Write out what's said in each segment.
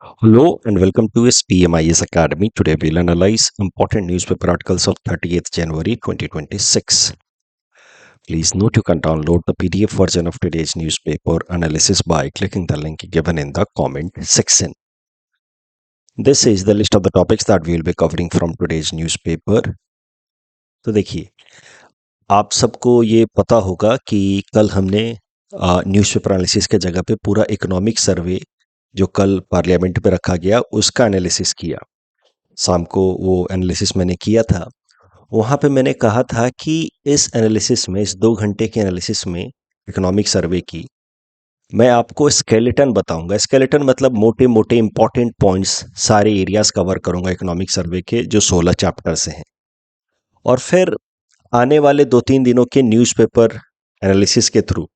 Hello and welcome to SPMIS Academy. Today we'll analyze important newspaper articles of 30th January 2026. Please note you can download the PDF version of today's newspaper analysis by clicking the link given in the comment section. This is the list of the topics that we will be covering from today's newspaper. तो देखिए, आप सबको ये पता होगा कि कल हमने न्यूज़पेपर एनालिसिस के जगह पे पूरा इकोनॉमिक सर्वे जो कल पार्लियामेंट पे रखा गया उसका एनालिसिस किया। शाम को वो एनालिसिस मैंने किया था। वहाँ पे मैंने कहा था कि इस एनालिसिस में, इस 2 घंटे के एनालिसिस में इकोनॉमिक सर्वे की, मैं आपको स्केलेटन बताऊँगा। स्केलेटन मतलब मोटे-मोटे इम्पोर्टेंट पॉइंट्स, सारे एरियाज़ कवर करूँगा इकोनॉमिक सर्वे के जो 16 चैप्टर्स हैं। और फिर आने वाले 2-3 दिनों के न्यूज़पेपर एनालिसिस के थ्रू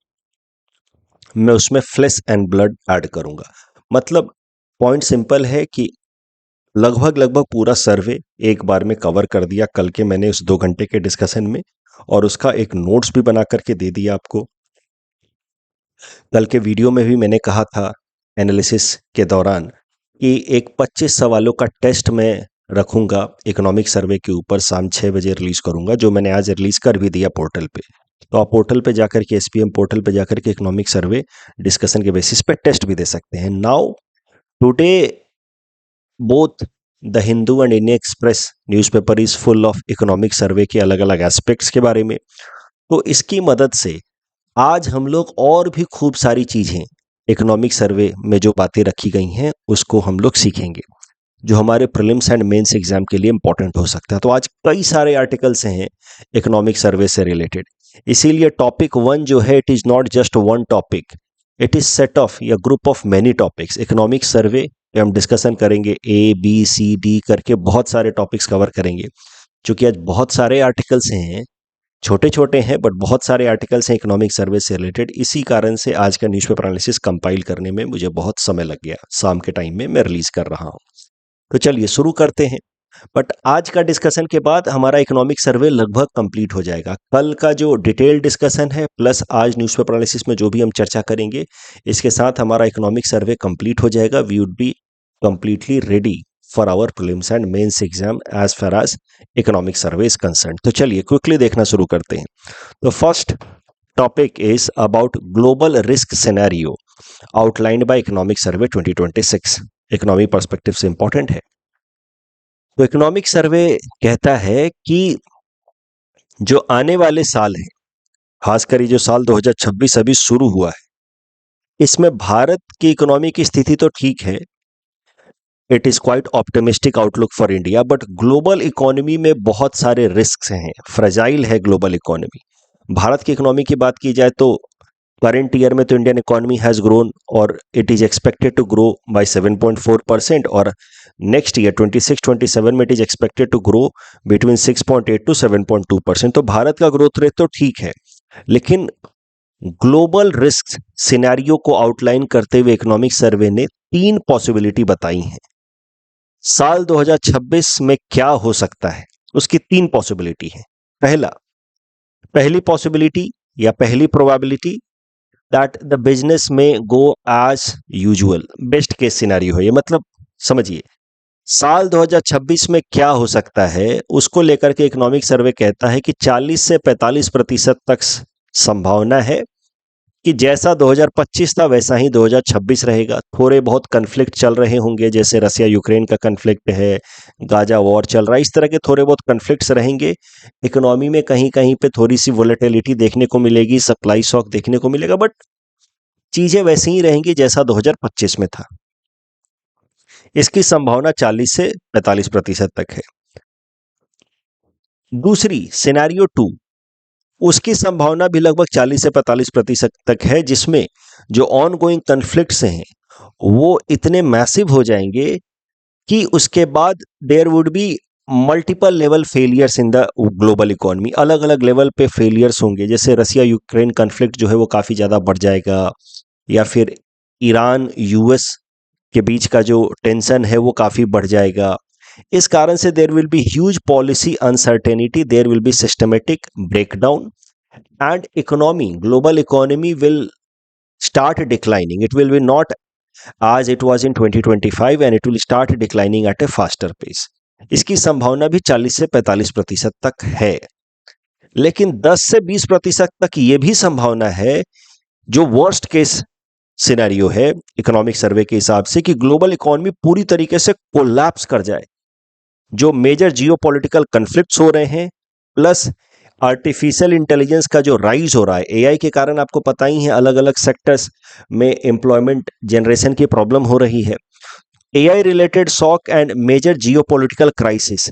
मैं उसमें फ्लेश एंड ब्लड ऐड करूँगा। मतलब पॉइंट सिंपल है कि लगभग पूरा सर्वे एक बार में कवर कर दिया कल के मैंने उस 2 घंटे के डिस्कशन में, और उसका एक नोट्स भी बना करके दे दिया आपको। कल के वीडियो में भी मैंने कहा था एनालिसिस के दौरान कि एक 25 सवालों का टेस्ट मैं रखूंगा इकोनॉमिक सर्वे के ऊपर, शाम 6 बजे रिलीज करूंगा, जो मैंने आज रिलीज कर भी दिया पोर्टल पे। तो आप पोर्टल पे जाकर के, एसपीएम पोर्टल पे जाकर के इकोनॉमिक सर्वे डिस्कशन के बेसिस पे टेस्ट भी दे सकते हैं। Now today both the Hindu and Indian express newspaper is full of economic survey के अलग अलग एस्पेक्ट्स के बारे में। तो इसकी मदद से आज हम लोग और भी खूब सारी चीज़ें इकोनॉमिक सर्वे में जो बातें रखी गई हैं उसको हम लोग सीखेंगे, जो हमारे प्रीलिम्स एंड मेंस एग्जाम के लिए इंपॉर्टेंट हो सकता है। तो आज कई सारे आर्टिकल्स हैं इकोनॉमिक सर्वे से रिलेटेड। इसीलिए टॉपिक 1 जो है, it is not just one topic, it is set of या group of many topics. Economic survey पे हम डिस्कशन करेंगे, A B C D करके बहुत सारे टॉपिक्स कवर करेंगे। क्योंकि आज बहुत सारे आर्टिकल्स हैं, छोटे छोटे हैं बट बहुत सारे आर्टिकल्स हैं इकोनॉमिक सर्वे से रिलेटेड। इसी कारण से आज का न्यूज़पेपर एनालिसिस कंपाइल करने में मुझे बहुत समय लग गया। शाम के टाइम में मैं रिलीज कर रहा हूँ। तो चलिए शुरू करते हैं। बट आज का डिस्कशन के बाद हमारा इकोनॉमिक सर्वे लगभग कंप्लीट हो जाएगा। कल का जो डिटेल डिस्कशन है प्लस आज न्यूज़पेपर एनालिसिस में जो भी हम चर्चा करेंगे, इसके साथ हमारा इकोनॉमिक सर्वे कंप्लीट हो जाएगा। We would be completely ready for our prelims and mains exam as far as economic survey is concern. तो चलिए क्विकली देखना शुरू करते हैं। तो first topic is about global risk scenario outlined by economic survey 2026। Economic perspective से important है। तो इकोनॉमिक सर्वे कहता है कि जो आने वाले साल हैं, खासकर ये जो साल 2026 अभी शुरू हुआ है, इसमें भारत की इकोनॉमी की स्थिति तो ठीक है, it is quite optimistic outlook for India, but global economy में बहुत सारे रिस्क हैं, फ्रेजाइल है ग्लोबल इकोनॉमी। भारत की इकोनॉमी की बात की जाए तो करंट ईयर में तो इंडियन इकोनॉमी हैज ग्रोन और it is expected to grow by 7.4%, और नेक्स्ट ईयर 26-27 में it is expected to grow between 6.8 to 7.2%। तो भारत का ग्रोथ रेट तो ठीक है, लेकिन ग्लोबल रिस्क सिनेरियो को आउटलाइन करते हुए इकोनॉमिक सर्वे ने 3 पॉसिबिलिटी बताई हैं। साल 2026 में क्या हो सकता है, उसकी 3 पॉसिबिलिटी है। पहली पॉसिबिलिटी या पहली प्रोबेबिलिटी, दैट द बिजनेस में go as usual. Best case scenario है ये, मतलब समझिए साल 2026 में क्या हो सकता है उसको लेकर के इकोनॉमिक सर्वे कहता है कि 40 से 45% तक संभावना है कि जैसा 2025 था वैसा ही 2026 रहेगा। थोड़े बहुत कन्फ्लिक्ट चल रहे होंगे, जैसे रसिया यूक्रेन का कन्फ्लिक्ट है, गाजा वॉर चल रहा है, इस तरह के थोड़े बहुत कन्फ्लिक्ट्स रहेंगे। इकोनॉमी में कहीं कहीं पे थोड़ी सी वोलेटिलिटी देखने को मिलेगी, सप्लाई शॉक देखने को मिलेगा, बट चीजें वैसी ही रहेंगी जैसा 2025 में था। इसकी संभावना 40 से 45% तक है। दूसरी सिनेरियो 2, उसकी संभावना भी लगभग 40 से 45% तक है, जिसमें जो ऑन गोइंग कन्फ्लिक्ट्स हैं वो इतने मैसिव हो जाएंगे कि उसके बाद there would be multiple level failures in the global economy. अलग अलग लेवल पे फेलियर्स होंगे, जैसे रसिया यूक्रेन कन्फ्लिक्ट जो है वो काफ़ी ज़्यादा बढ़ जाएगा, या फिर ईरान यूएस के बीच का जो टेंशन है वो काफ़ी बढ़ जाएगा। इस कारण से there will be huge policy uncertainty, there will be systematic breakdown and economy, global economy will start declining, it will be not as it was in 2025 and it will start declining at a faster pace. इसकी संभावना भी 40 से 45% तक है, लेकिन 10 से 20% तक ये भी संभावना है, जो वर्स्ट केस सिनेरियो है इकोनॉमिक सर्वे के हिसाब से, कि ग्लोबल इकोनॉमी पूरी तरीके से कोलैप्स कर जाए। जो मेजर जियोपॉलिटिकल कन्फ्लिक्ट्स हो रहे हैं, प्लस आर्टिफिशियल इंटेलिजेंस का जो राइज हो रहा है, एआई के कारण आपको पता ही है अलग अलग सेक्टर्स में एम्प्लॉयमेंट जनरेशन की प्रॉब्लम हो रही है। AI related shock and major geopolitical crisis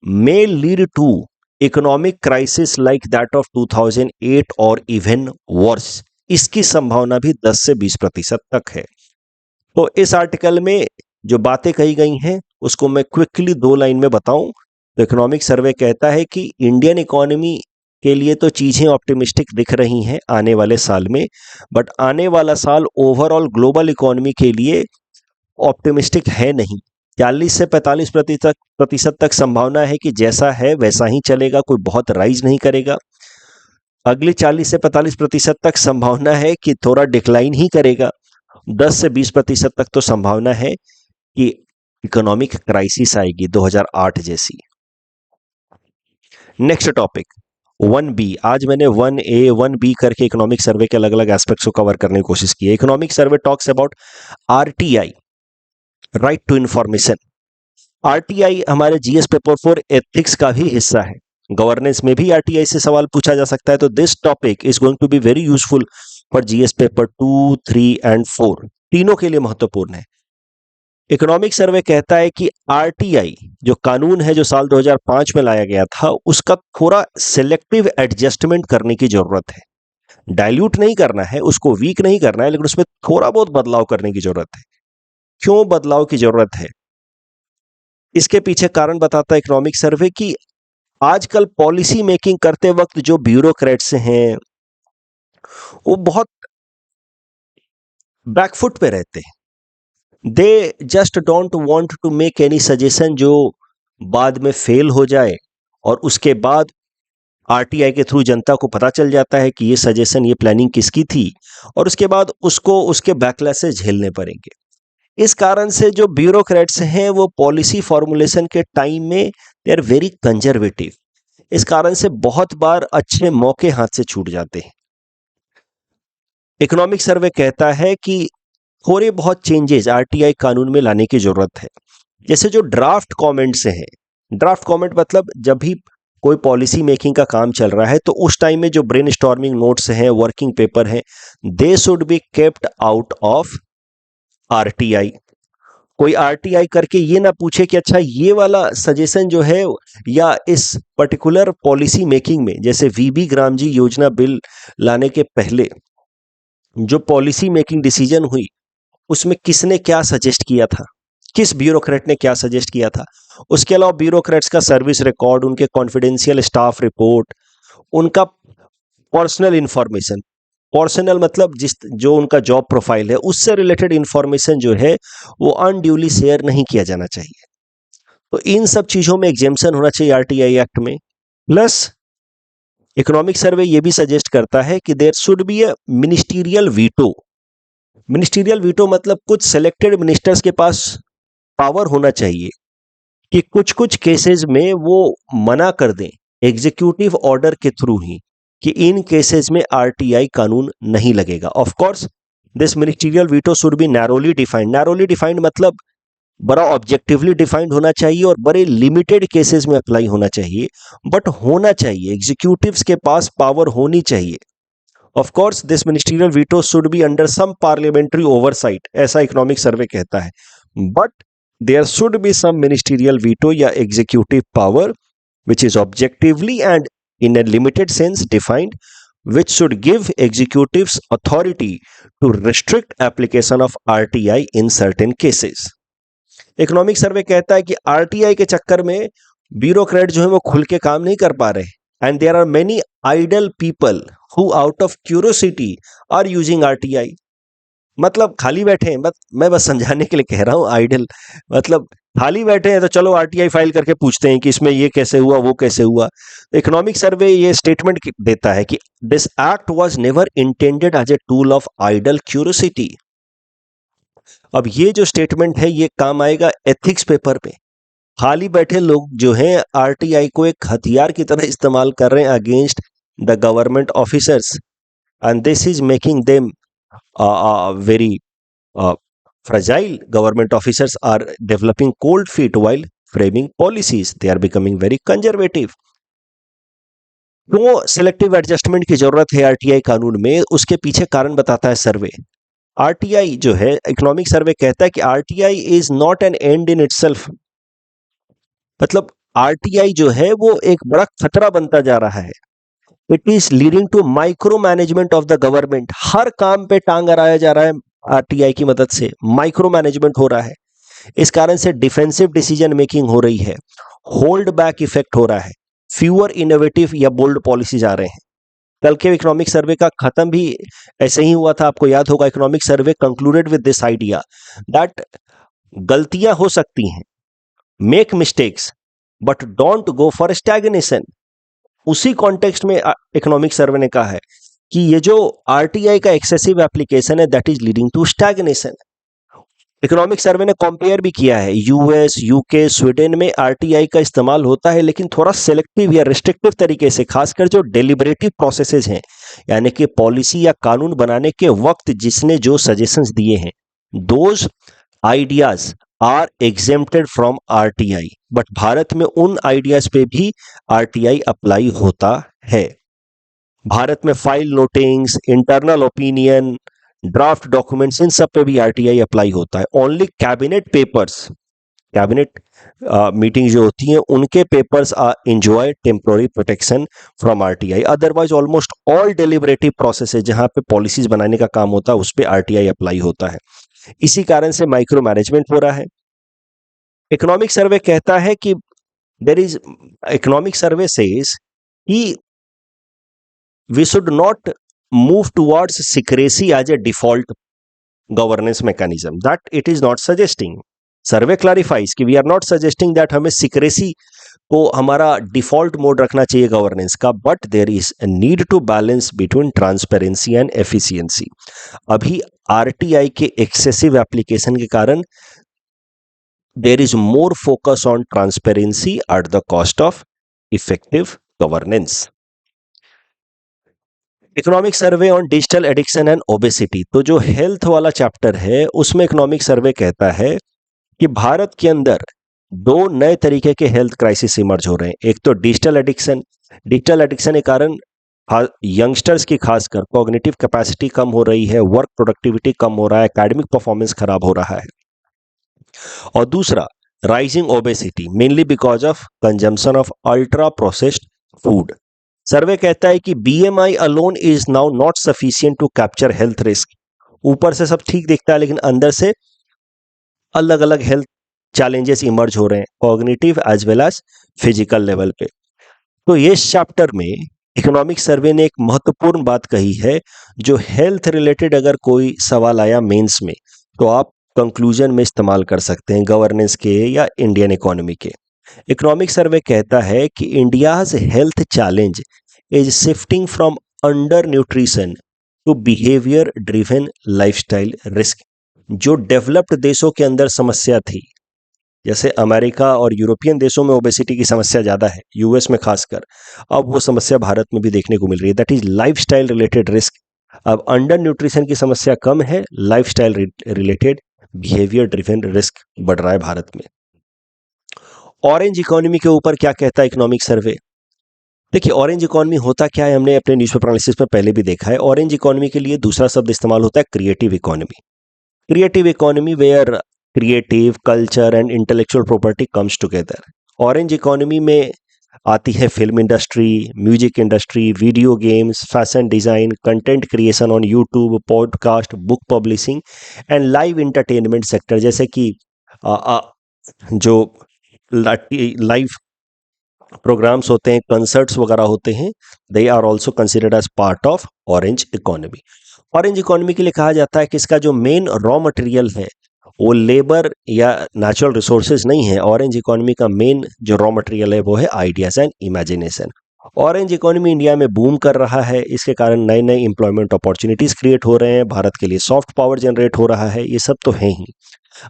may lead to economic crisis like that of 2008 और even worse। इसकी संभावना भी 10 से 20% तक है। तो इस आर्टिकल में जो बातें कही गई हैं उसको मैं क्विकली 2 लाइन में बताऊं तो इकोनॉमिक सर्वे कहता है कि इंडियन इकोनॉमी के लिए तो चीजें ऑप्टिमिस्टिक दिख रही हैं आने वाले साल में, बट आने वाला साल ओवरऑल ग्लोबल इकोनॉमी के लिए ऑप्टिमिस्टिक है नहीं। 40 से 45% तक संभावना है कि जैसा है वैसा ही चलेगा, कोई बहुत राइज नहीं करेगा। अगले 40 से 45% तक संभावना है कि थोड़ा डिक्लाइन ही करेगा। 10 से 20% तक तो संभावना है कि इकोनॉमिक क्राइसिस आएगी 2008 जैसी। Next topic 1B। आज मैंने 1A 1B करके इकोनॉमिक सर्वे के अलग अलग एस्पेक्ट्स को कवर करने की कोशिश की है। Economic survey talks about RTI, right to information. RTI हमारे GS पेपर 4 एथिक्स का भी हिस्सा है। गवर्नेंस में भी RTI से सवाल पूछा जा सकता है, तो this topic is going to be very useful for GS paper 2, 3 and 4, तीनों के लिए महत्वपूर्ण है। इकोनॉमिक सर्वे कहता है कि RTI जो कानून है, जो साल 2005 में लाया गया था, उसका थोड़ा सिलेक्टिव एडजस्टमेंट करने की जरूरत है। डाइल्यूट नहीं करना है, उसको वीक नहीं करना है, लेकिन उसमें थोड़ा बहुत बदलाव करने की जरूरत है। क्यों बदलाव की जरूरत है, इसके पीछे कारण बताता है इकोनॉमिक सर्वे कि आजकल पॉलिसी मेकिंग करते वक्त जो ब्यूरोक्रेट्स हैं वो बहुत बैकफुट पे रहते हैं। They just don't want to make any suggestion जो बाद में फेल हो जाए, और उसके बाद RTI के थ्रू जनता को पता चल जाता है कि ये सजेशन, ये प्लानिंग किसकी थी, और उसके बाद उसको उसके बैकलैशेस झेलने पड़ेंगे। इस कारण से जो ब्यूरोक्रेट्स हैं वो पॉलिसी फॉर्मुलेशन के टाइम में दे आर वेरी कंजर्वेटिव। इस कारण से बहुत बार अच्छे मौके हाथ से छूट जाते हैं। इकोनॉमिक सर्वे कहता है कि थोड़े बहुत चेंजेस RTI कानून में लाने की जरूरत है। जैसे जो ड्राफ्ट कमेंट्स हैं, ड्राफ्ट कमेंट मतलब जब भी कोई पॉलिसी मेकिंग का काम चल रहा है तो उस टाइम में जो ब्रेनस्टॉर्मिंग नोट्स हैं, वर्किंग पेपर हैं, they should be kept out of RTI। कोई RTI करके ये ना पूछे कि अच्छा ये वाला सजेशन जो है, या इस पर्टिकुलर पॉलिसी मेकिंग में, जैसे VB ग्रामजी योजना बिल लाने के पहले जो पॉलिसी मेकिंग डिसीजन हुई उसमें किसने क्या सजेस्ट किया था, किस ब्यूरोक्रेट ने क्या सजेस्ट किया था। उसके अलावा ब्यूरोक्रेट्स का सर्विस रिकॉर्ड, उनके कॉन्फिडेंशियल स्टाफ रिपोर्ट, उनका पर्सनल इंफॉर्मेशन, पर्सनल मतलब जो उनका जॉब प्रोफाइल है, उससे रिलेटेड इंफॉर्मेशन जो है वो अनड्यूली शेयर नहीं किया जाना चाहिए। तो इन सब चीजों में एग्जेम्पशन होना चाहिए RTI एक्ट में। प्लस इकोनॉमिक सर्वे ये भी सजेस्ट करता है कि there should be a ministerial veto. Ministerial veto मतलब कुछ सेलेक्टेड मिनिस्टर्स के पास पावर होना चाहिए कि कुछ कुछ केसेस में वो मना कर दें एग्जीक्यूटिव ऑर्डर के थ्रू ही कि इन केसेस में RTI कानून नहीं लगेगा। Of course this ministerial veto should B narrowly defined. Narrowly defined मतलब बड़ा ऑब्जेक्टिवली डिफाइंड होना चाहिए और बड़े लिमिटेड केसेस में अप्लाई होना चाहिए, बट होना चाहिए। एग्जीक्यूटिव्स के पास पावर होनी चाहिए। Of course this ministerial veto should be under some parliamentary oversight, ऐसा इकोनॉमिक सर्वे कहता है, but there should be some ministerial veto या executive power which is objectively and in a limited sense defined, which should give executives authority to restrict application of RTI in certain cases। Economic survey कहता है कि RTI के चक्कर में bureaucrat जो है वो खुल के काम नहीं कर पा रहे, and there are many idle people who out of curiosity are using RTI। मतलब खाली बैठे हैं, मैं बस समझाने के लिए कह रहा हूं। आइडल मतलब खाली बैठे हैं तो चलो RTI फाइल करके पूछते हैं कि इसमें ये कैसे हुआ, वो कैसे हुआ। इकोनॉमिक सर्वे ये स्टेटमेंट देता है कि this act was never intended as a tool of idle curiosity. अब ये जो स्टेटमेंट है ये काम आएगा एथिक्स पेपर पे। खाली बैठे लोग जो हैं आरटीआई को एक हथियार की तरह इस्तेमाल कर रहे हैं against the government officers, and this is making them very fragile. Government officers are developing cold feet while framing policies. They are becoming very conservative. क्यों सिलेक्टिव एडजस्टमेंट की जरूरत है आरटीआई कानून में, उसके पीछे कारण बताता है सर्वे। आरटीआई जो है, इकोनॉमिक सर्वे कहता है कि RTI is not an and in itself. मतलब आरटीआई जो है वो एक बड़ा खतरा बनता जा रहा है। It is leading to micro management of the government. हर काम पे टांग अड़ाया जा रहा है आरटीआई की मदद से, माइक्रो मैनेजमेंट हो रहा है। इस कारण से डिफेंसिव डिसीजन मेकिंग हो रही है, होल्ड बैक इफेक्ट हो रहा है, फ्यूअर इनोवेटिव या बोल्ड पॉलिसीज आ रहे हैं। कल के इकोनॉमिक सर्वे का खत्म भी ऐसे ही हुआ था, आपको याद होगा। Economic survey concluded with this idea that गलतियां हो सकती हैं, make mistakes, but don't go for stagnation. उसी कॉन्टेक्स्ट में इकोनॉमिक सर्वे ने कहा है कि ये जो आरटीआई का एक्सेसिव एप्लीकेशन है that is leading to stagnation. Economic survey ने कंपेयर भी किया है, यूएस, यूके, स्वीडन में आरटीआई का इस्तेमाल होता है लेकिन थोड़ा सेलेक्टिव या रिस्ट्रिक्टिव तरीके से, खासकर जो डेलिबरेटिव प्रोसेसेस हैं, यानी कि पॉलिसी या कानून बनाने के वक्त जिसने जो सजेशंस दिए हैं, those ideas are exempted from RTI. But Bharat में उन आइडियाज पे भी आरटीआई अप्लाई होता है। भारत में file notings, internal opinion, draft documents, इन सब पे भी आरटीआई अप्लाई होता है। Only cabinet papers, cabinet meeting जो होती हैं उनके papers are enjoy temporary protection from RTI. Otherwise almost all deliberative process जहां पे पॉलिसीज बनाने का काम होता है उस पर आरटीआई अप्लाई होता है। इसी कारण से माइक्रो मैनेजमेंट हो रहा है। इकोनॉमिक सर्वे कहता है कि there is, economic survey says कि we should not move towards secrecy as a default governance mechanism, that it is not suggesting. Survey clarifies कि we are not suggesting that हमें secrecy को हमारा default mode रखना चाहिए governance का, but there is need to balance between transparency and efficiency. अभी RTI के excessive application के कारण there is more focus on transparency at the cost of effective governance. Economic survey on digital addiction and obesity, तो जो health वाला chapter है उसमें economic survey कहता है कि भारत के अंदर दो नए तरीके के हेल्थ क्राइसिस इमर्ज हो रहे हैं। एक तो डिजिटल एडिक्शन, डिजिटल एडिक्शन के कारण यंगस्टर्स की खासकर कॉग्निटिव कैपेसिटी कम हो रही है, वर्क प्रोडक्टिविटी कम हो रहा है, एकेडमिक परफॉर्मेंस खराब हो रहा है। और दूसरा rising obesity, mainly because of consumption of ultra processed food. Survey कहता है कि BMI alone is now not sufficient to capture health risk. ऊपर से सब ठीक दिखता है लेकिन अंदर से अलग अलग हेल्थ चैलेंजेस इमर्ज हो रहे हैं, cognitive as well as physical level पे। तो ये चैप्टर में इकोनॉमिक सर्वे ने एक महत्वपूर्ण बात कही है, जो हेल्थ रिलेटेड अगर कोई सवाल आया मेंस में तो आप कंक्लूजन में इस्तेमाल कर सकते हैं, गवर्नेंस के या इंडियन इकोनॉमी के। इकोनॉमिक सर्वे कहता है कि India's health challenge is shifting from undernutrition to behaviour driven lifestyle risk. जो डेवलप्ड देशों के अंदर समस्या थी, जैसे अमेरिका और यूरोपियन देशों में ओबेसिटी की समस्या ज़्यादा है, यूएस में खासकर, अब वो समस्या भारत में भी देखने को मिल रही है, that is lifestyle related risk. अब अंडर न्यूट्रिशन की समस्या कम है, lifestyle related behaviour driven risk बढ़ रहा है भारत में। ऑरेंज इकोनॉमी के ऊपर क्या कहता है इकोनॉमिक सर्वे? देखिए, ऑरेंज इकोनॉमी होता क्या है, हमने अपने न्यूज़पेपर एनालिसिस में पहले भी देखा है। ऑरेंज इकोनॉमी के लिए दूसरा शब्द इस्तेमाल होता है creative economy. Creative economy where creative culture and intellectual property comes together. Orange economy में आती है film industry, music industry, video games, fashion design, content creation on YouTube, podcast, book publishing and live entertainment sector, जैसे कि जो live programmes होते हैं, concerts वगैरह होते हैं, they are also considered as part of orange economy. Orange economy के लिए कहा जाता है कि इसका जो मेन रॉ मटेरियल है वो लेबर या नेचुरल रिसोर्सेज नहीं है। ऑरेंज इकोनॉमी का मेन जो रॉ मटेरियल है वो है ideas and imagination. Orange economy India में बूम कर रहा है, इसके कारण नए नए एम्प्लॉयमेंट अपॉर्चुनिटीज क्रिएट हो रहे हैं, भारत के लिए सॉफ्ट पावर जनरेट हो रहा है, ये सब तो है ही।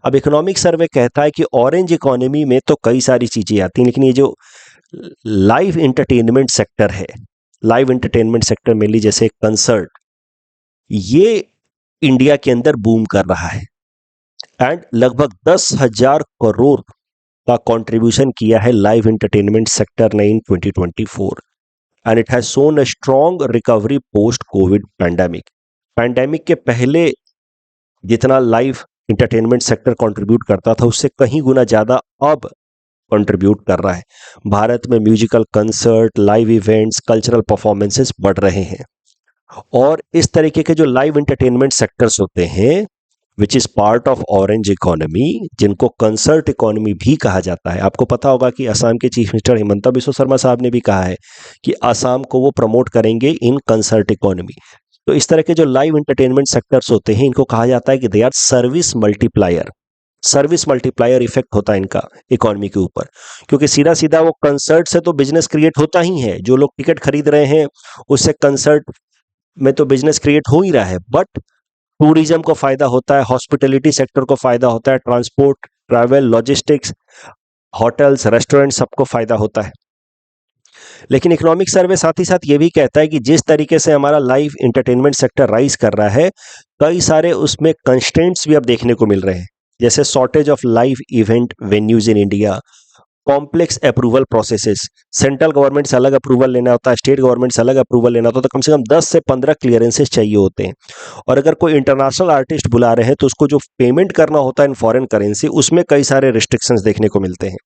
अब इकोनॉमिक सर्वे कहता है कि ऑरेंज इकोनॉमी में तो कई सारी चीजें आती हैं, लेकिन ये जो लाइव एंटरटेनमेंट सेक्टर है, लाइव एंटरटेनमेंट सेक्टर मेनली जैसे कंसर्ट, ये इंडिया के अंदर बूम कर रहा है एंड लगभग 10,000 करोड़ का कंट्रीब्यूशन किया है लाइव एंटरटेनमेंट सेक्टर ने इन 2024 and it has shown a strong recovery post Covid pandemic. Pandemic के पहले जितना लाइव इंटरटेनमेंट सेक्टर कंट्रीब्यूट करता था उससे कहीं गुना ज्यादा अब कंट्रीब्यूट कर रहा है। भारत में musical concert, live events, cultural performances बढ़ रहे हैं और इस तरीके के जो लाइव एंटरटेनमेंट सेक्टर्स होते हैं which is part of orange economy, जिनको कंसर्ट इकोनॉमी भी कहा जाता है। आपको पता होगा कि असम के चीफ मिनिस्टर हिमंता बिस्वा शर्मा साहब ने भी कहा है कि असम को वो प्रमोट करेंगे इन कंसर्ट इकोनॉमी। तो इस तरह के जो लाइव एंटरटेनमेंट सेक्टर्स होते हैं इनको कहा जाता है कि they are service multiplier. Service multiplier effect होता है इनका इकोनॉमी के ऊपर, क्योंकि सीधा सीधा वो कंसर्ट से तो बिजनेस क्रिएट होता ही है, जो लोग टिकट खरीद रहे हैं उससे कंसर्ट में तो बिजनेस क्रिएट हो ही रहा है, बट टूरिज्म को फायदा होता है, हॉस्पिटैलिटी सेक्टर को फायदा होता है, transport, travel, logistics, hotels, restaurant, सबको फायदा होता है। लेकिन इकोनॉमिक सर्वे साथ ही साथ ये भी कहता है कि जिस तरीके से हमारा लाइव एंटरटेनमेंट सेक्टर राइज कर रहा है, कई सारे उसमें कंस्ट्रेंट्स भी अब देखने को मिल रहे हैं, जैसे shortage of live event venues in India, complex approval processes, central government से अलग अप्रूवल लेना होता है, स्टेट गवर्नमेंट से अलग अप्रूवल लेना होता है, तो कम से कम 10 से 15 क्लियरेंसेस चाहिए होते हैं। और अगर कोई इंटरनेशनल आर्टिस्ट बुला रहे हैं तो उसको जो पेमेंट करना होता है इन फॉरेन करेंसी, उसमें कई सारे रिस्ट्रिक्शंस देखने को मिलते हैं।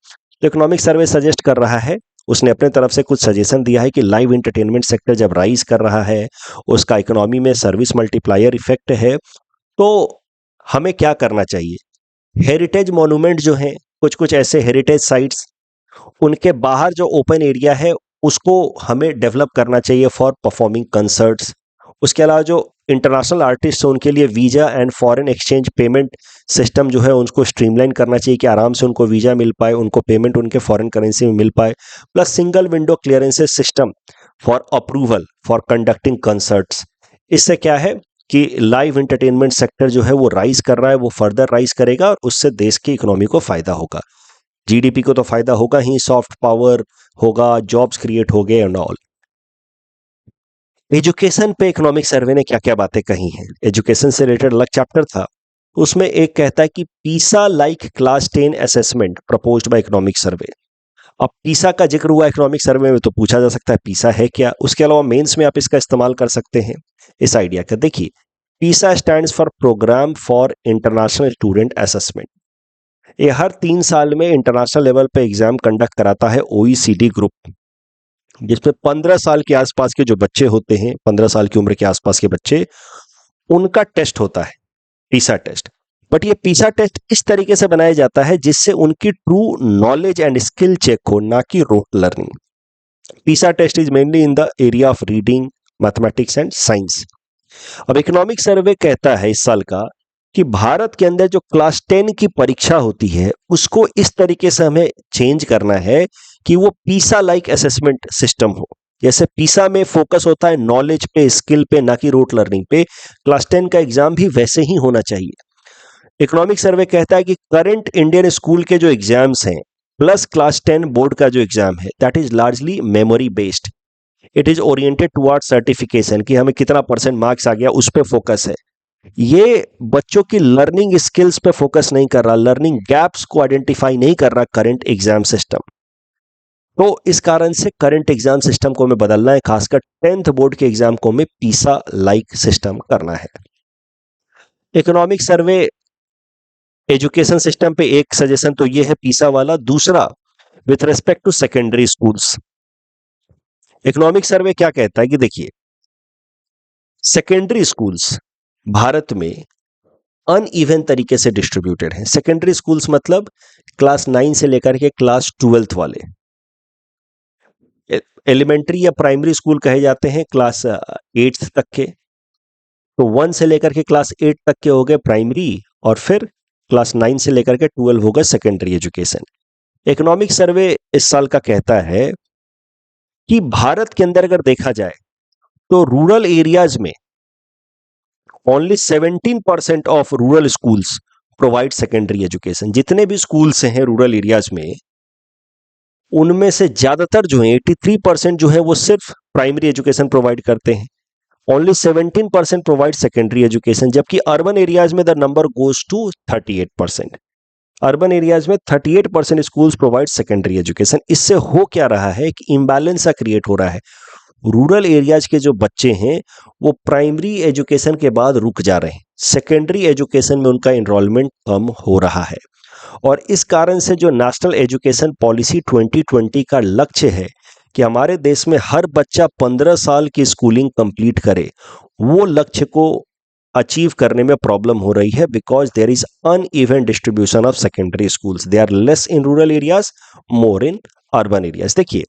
तो इकोनॉमिक सर्वे सजेस्ट कर रहा है, उसने अपने तरफ से कुछ सजेशन दिया है कि लाइव एंटरटेनमेंट सेक्टर जब राइज कर रहा है, उसका इकोनॉमी में सर्विस मल्टीप्लायर इफेक्ट है, तो हमें क्या करना चाहिए। हेरिटेज मॉन्यूमेंट जो हैं, कुछ कुछ ऐसे हेरिटेज साइट्स, उनके बाहर जो ओपन एरिया है उसको हमें डेवलप करना चाहिए फॉर परफॉर्मिंग कंसर्ट्स। उसके अलावा जो इंटरनेशनल आर्टिस्ट हैं उनके लिए visa and foreign exchange payment system जो है उनको स्ट्रीमलाइन करना चाहिए कि आराम से उनको वीज़ा मिल पाए, उनको पेमेंट उनके फॉरेन करेंसी में मिल पाए। Plus single window clearances system for approval for conducting concerts. इससे क्या है कि लाइव एंटरटेनमेंट सेक्टर जो है वो राइज कर रहा है, वो फर्दर राइज करेगा और उससे देश की इकोनॉमी को फायदा होगा, जीडीपी को तो फायदा होगा ही, सॉफ्ट पावर होगा, जॉब्स क्रिएट हो गए एंड ऑल। एजुकेशन पे इकोनॉमिक सर्वे ने क्या क्या बातें कही हैं, एजुकेशन से रिलेटेड अलग चैप्टर था, उसमें एक कहता है कि पीसा like class 10 assessment proposed by economic सर्वे। अब पीसा का जिक्र हुआ इकोनॉमिक सर्वे में तो पूछा जा सकता है पीसा है क्या। उसके अलावा मेंस में आप इसका इस्तेमाल कर सकते हैं इस आइडिया का। देखिए, PISA stands for programme for international student assessment. ये हर 3 साल में इंटरनेशनल लेवल पे एग्जाम कंडक्ट कराता है ओईसीडी ग्रुप, जिसमें 15 साल के आसपास के जो बच्चे होते हैं, 15 साल की उम्र के आसपास के बच्चे, उनका टेस्ट होता है पीसा टेस्ट। बट ये पीसा टेस्ट इस तरीके से बनाया जाता है जिससे उनकी true knowledge and skill check हो, ना कि rote learning. PISA test is mainly in the area of reading, mathematics and science. अब इकोनॉमिक सर्वे कहता है इस साल का कि भारत के अंदर जो क्लास 10 की परीक्षा होती है उसको इस तरीके से हमें चेंज करना है कि वो पीसा लाइक असेसमेंट सिस्टम हो। जैसे पीसा में फोकस होता है नॉलेज पे, स्किल पे, ना कि रोट लर्निंग पे, क्लास 10 का एग्जाम भी वैसे ही होना चाहिए। इकोनॉमिक सर्वे कहता है कि करंट इंडियन स्कूल के जो एग्जाम्स हैं प्लस क्लास 10 बोर्ड का जो एग्जाम है, that is largely memory based. It is oriented toward certification, कि हमें कितना परसेंट मार्क्स आ गया उस पर फोकस है। ये बच्चों की लर्निंग स्किल्स पे फोकस नहीं कर रहा, लर्निंग गैप्स को आइडेंटिफाई नहीं कर रहा करंट एग्जाम सिस्टम। तो इस कारण से करंट एग्जाम सिस्टम को हमें बदलना है, खासकर 10th बोर्ड के एग्जाम को हमें पीसा लाइक सिस्टम करना है। इकोनॉमिक सर्वे एजुकेशन सिस्टम पे एक सजेशन तो ये है पीसा वाला। दूसरा, with respect to secondary schools, economic survey क्या कहता है कि देखिए, सेकेंडरी स्कूल्स भारत में अनइवन तरीके से डिस्ट्रीब्यूटेड हैं। सेकेंडरी स्कूल्स मतलब क्लास 9 से लेकर के क्लास 12th वाले। एलिमेंट्री या प्राइमरी स्कूल कहे जाते हैं क्लास 8th तक के, तो 1 से लेकर के क्लास 8 तक के हो गए प्राइमरी, और फिर क्लास 9 से लेकर के 12 होगा सेकेंडरी एजुकेशन। इकोनॉमिक सर्वे इस साल का कहता है कि भारत के अंदर अगर देखा जाए तो रूरल एरियाज में only 17% of rural schools provide secondary education. जितने भी स्कूल्स हैं रूरल एरियाज में, उनमें से ज्यादातर जो है 83% जो है वो सिर्फ प्राइमरी एजुकेशन प्रोवाइड करते हैं। ओनली 17% प्रोवाइड सेकेंडरी एजुकेशन, जबकि अर्बन एरियाज में the number goes to 38%। Urban areas में 38% स्कूल्स प्रोवाइड सेकेंडरी एजुकेशन। इससे हो क्या रहा है कि इम्बैलेंस सा क्रिएट हो रहा है। रूरल एरियाज के जो बच्चे हैं वो प्राइमरी एजुकेशन के बाद रुक जा रहे हैं, सेकेंडरी एजुकेशन में उनका एनरोलमेंट कम हो रहा है। और इस कारण से जो नेशनल एजुकेशन पॉलिसी 2020 का लक्ष्य है कि हमारे देश में हर बच्चा 15 साल की स्कूलिंग कंप्लीट करे, वो लक्ष्य को अचीव करने में प्रॉब्लम हो रही है, because there is uneven distribution of secondary schools. They are less in rural areas, more in urban areas. देखिए,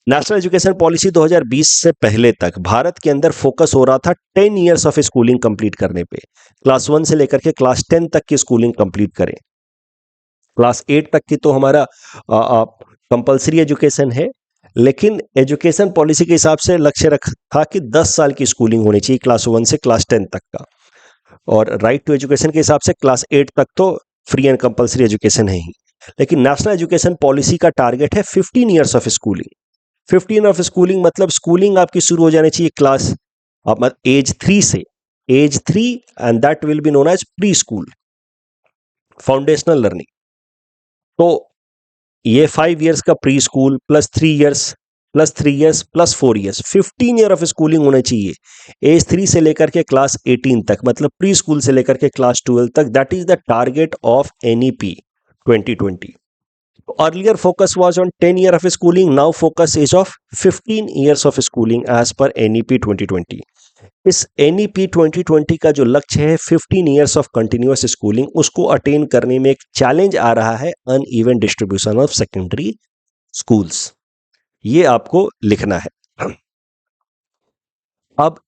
नेशनल एजुकेशन पॉलिसी 2020 से पहले तक भारत के अंदर फोकस हो रहा था 10 इयर्स ऑफ स्कूलिंग कंप्लीट करने पे। क्लास 1 से लेकर के क्लास 10 तक की स्कूलिंग कंप्लीट करें। क्लास 8 तक की तो हमारा कंपलसरी एजुकेशन है, लेकिन एजुकेशन पॉलिसी के हिसाब से लक्ष्य रखा था कि 10 साल की स्कूलिंग होनी चाहिए क्लास 1 से क्लास 10 तक का। और राइट टू एजुकेशन के हिसाब से क्लास 8 तक तो फ्री एंड कंपलसरी एजुकेशन है ही। लेकिन नेशनल एजुकेशन पॉलिसी का टारगेट है 15 years of schooling. 15 of schooling मतलब स्कूलिंग आपकी शुरू हो जानी चाहिए क्लास एज 3 से, age 3, and that will be known as preschool foundational learning. तो ये 5 इयर्स का preschool plus 3 years plus 3 years plus 4 years, 15 year of schooling होना चाहिए एज 3 से लेकर के क्लास 18 तक, मतलब प्री स्कूल से लेकर के क्लास 12 तक। That is the target of NEP 2020। Earlier focus was on 10 year of schooling, now focus is of 15 years of schooling as per NEP 2020। इस NEP 2020 का जो लक्ष्य है 15 years of continuous schooling, उसको अटेन करने में एक चैलेंज आ रहा है uneven distribution of secondary schools. ये आपको लिखना है। अब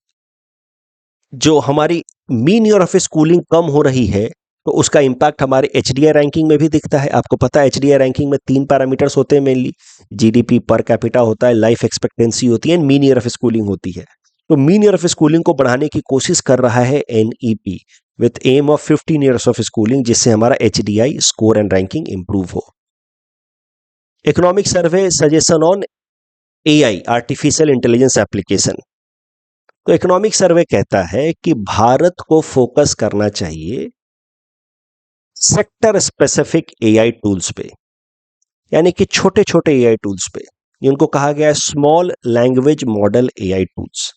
जो हमारी मीन ईयर ऑफ स्कूलिंग कम हो रही है, तो उसका इंपैक्ट हमारे HDI रैंकिंग में भी दिखता है। आपको पता है HDI रैंकिंग में 3 पैरामीटर्स होते हैं मेनली, GDP पर कैपिटा होता है, लाइफ एक्सपेक्टेंसी होती है, मीन ईयर ऑफ स्कूलिंग होती है। तो मीन ईयर ऑफ स्कूलिंग को बढ़ाने की कोशिश कर रहा है NEP with aim of 15 years of schooling, जिससे हमारा HDI score and ranking improve हो। Economic survey suggestion on AI artificial intelligence application. तो इकोनॉमिक सर्वे कहता है कि भारत को फोकस करना चाहिए सेक्टर स्पेसिफिक AI टूल्स पे, यानी कि छोटे छोटे AI टूल्स पे, जिनको कहा गया है small language model AI tools,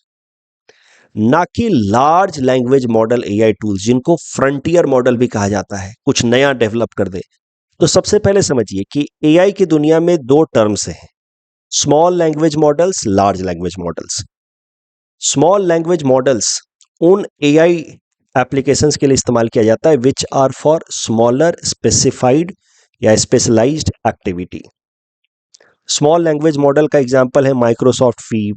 ना कि large language model AI tools जिनको फ्रंटियर मॉडल भी कहा जाता है, कुछ नया डेवलप कर दे। तो सबसे पहले समझिए कि AI की दुनिया में 2 टर्म्स हैं, small language models, large language models. Small language models उन AI एप्लीकेशंस के लिए इस्तेमाल किया जाता है which are for smaller specified या specialised activity. Small language model का एग्जांपल है माइक्रोसॉफ्ट फीव,